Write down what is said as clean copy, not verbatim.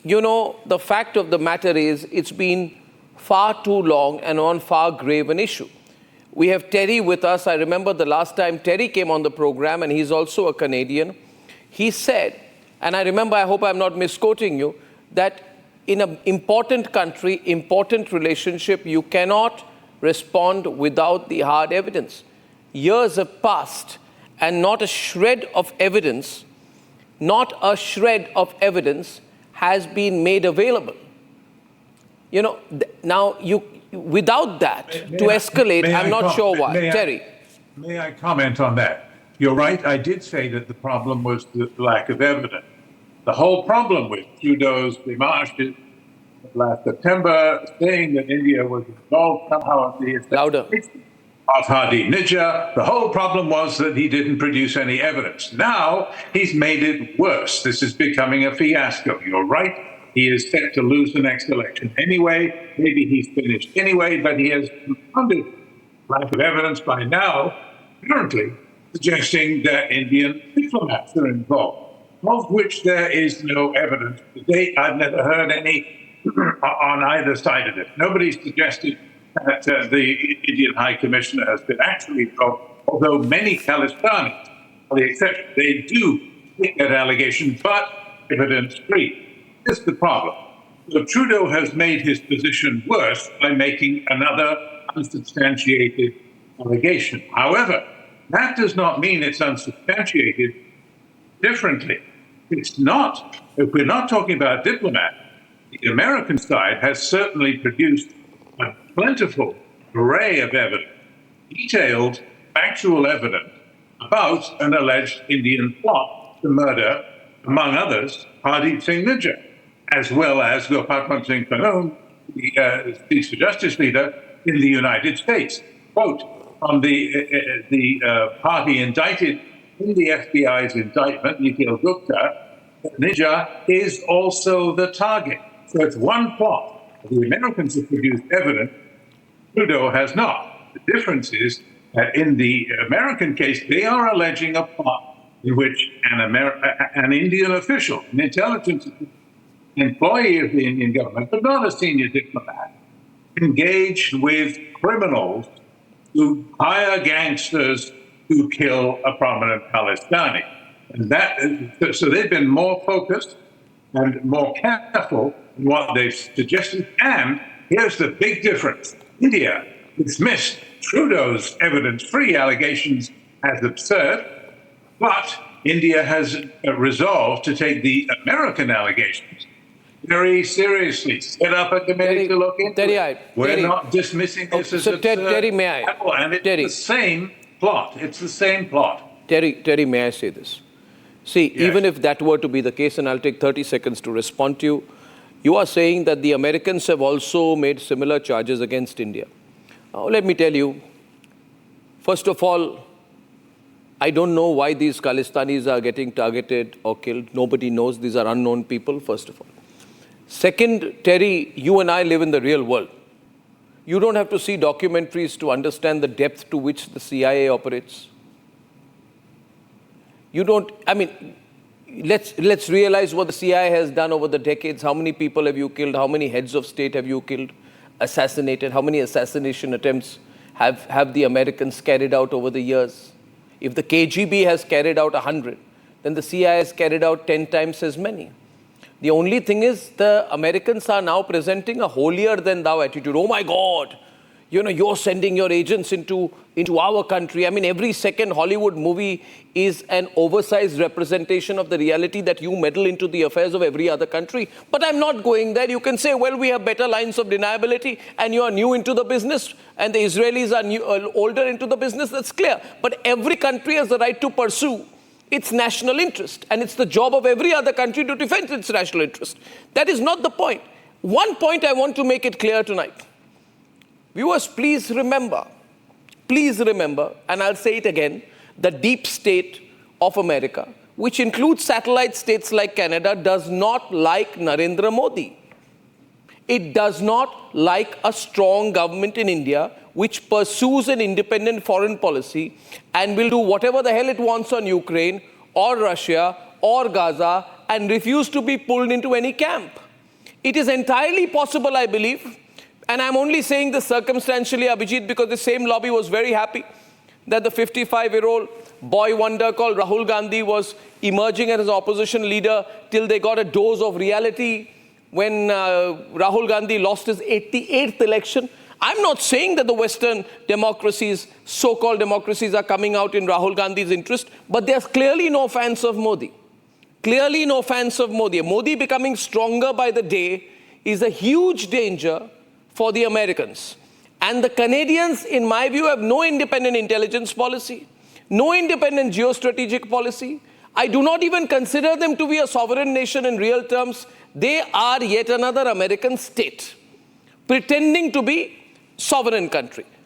you know, the fact of the matter is it's been far too long and on far grave an issue. We have Terry with us. I remember the last time Terry came on the program, and he's also a Canadian. He said, and I remember, I hope I'm not misquoting you, that in an important country, important relationship, you cannot respond without the hard evidence. Years have passed, and not a shred of evidence has been made available. You know, now without that, to escalate, I'm not sure why. Terry. May I comment on that? You're right, I did say that the problem was the lack of evidence. The whole problem with Trudeau's démarche last September, saying that India was involved somehow in the establishment of Hadi-Nijja, the whole problem was that he didn't produce any evidence. Now, he's made it worse. This is becoming a fiasco. You're right. He is set to lose the next election anyway. Maybe he's finished anyway, but he has compounded lack of evidence by now, apparently suggesting that Indian diplomats are involved, of which there is no evidence. To date, I've never heard any on either side of it. Nobody's suggested that the Indian High Commissioner has been actually involved, although many Khalistani are the exception. They do make that allegation, but evidence-free. This is the problem. So Trudeau has made his position worse by making another unsubstantiated allegation. However, that does not mean it's unsubstantiated differently. It's not. If we're not talking about diplomat, the American side has certainly produced a plentiful array of evidence, detailed, factual evidence about an alleged Indian plot to murder, among others, Hardeep Singh Nijjar, as well as Gopal Singh Khanum, the Peace for Justice leader in the United States. Quote, on the party indicted in the FBI's indictment, Nikhil Gupta, Nijjar is also the target. So it's one plot. The Americans have produced evidence, Trudeau has not. The difference is that in the American case, they are alleging a plot in which an Indian official, an intelligence employee of the Indian government, but not a senior diplomat, engaged with criminals who hire gangsters to kill a prominent Khalistani. And so they've been more focused and more careful in what they've suggested. And here's the big difference. India dismissed Trudeau's evidence-free allegations as absurd, but India has resolved to take the American allegations very seriously, set up a committee to look into it. We're not dismissing this as absurd. Terry, may I? And it's the same plot. It's the same plot. Terry, may I say this? See, yes. Even if that were to be the case, and I'll take 30 seconds to respond to you, you are saying that the Americans have also made similar charges against India. Now, let me tell you, first of all, I don't know why these Khalistanis are getting targeted or killed. Nobody knows. These are unknown people, first of all. Second, Terry, you and I live in the real world. You don't have to see documentaries to understand the depth to which the CIA operates. You don't, I mean, let's realize what the CIA has done over the decades. How many people have you killed? How many heads of state have you killed, assassinated? How many assassination attempts have the Americans carried out over the years? If the KGB has carried out 100, then the CIA has carried out 10 times as many. The only thing is the Americans are now presenting a holier-than-thou attitude. Oh, my God, you know, you're sending your agents into our country. I mean, every second Hollywood movie is an oversized representation of the reality that you meddle into the affairs of every other country. But I'm not going there. You can say, well, we have better lines of deniability and you are new into the business and the Israelis are older into the business. That's clear. But every country has the right to pursue its national interest. And it's the job of every other country to defend its national interest. That is not the point. One point I want to make it clear tonight. Viewers, please remember, and I'll say it again, the deep state of America, which includes satellite states like Canada, does not like Narendra Modi. It does not like a strong government in India which pursues an independent foreign policy and will do whatever the hell it wants on Ukraine or Russia or Gaza and refuse to be pulled into any camp. It is entirely possible, I believe, and I'm only saying this circumstantially, Abhijit, because the same lobby was very happy that the 55-year-old boy wonder called Rahul Gandhi was emerging as an opposition leader till they got a dose of reality when Rahul Gandhi lost his 88th election. I'm not saying that the Western democracies, so-called democracies, are coming out in Rahul Gandhi's interest, but there's clearly no fans of Modi. Clearly no fans of Modi. Modi becoming stronger by the day is a huge danger for the Americans. And the Canadians, in my view, have no independent intelligence policy, no independent geostrategic policy. I do not even consider them to be a sovereign nation in real terms. They are yet another American state, pretending to be sovereign country.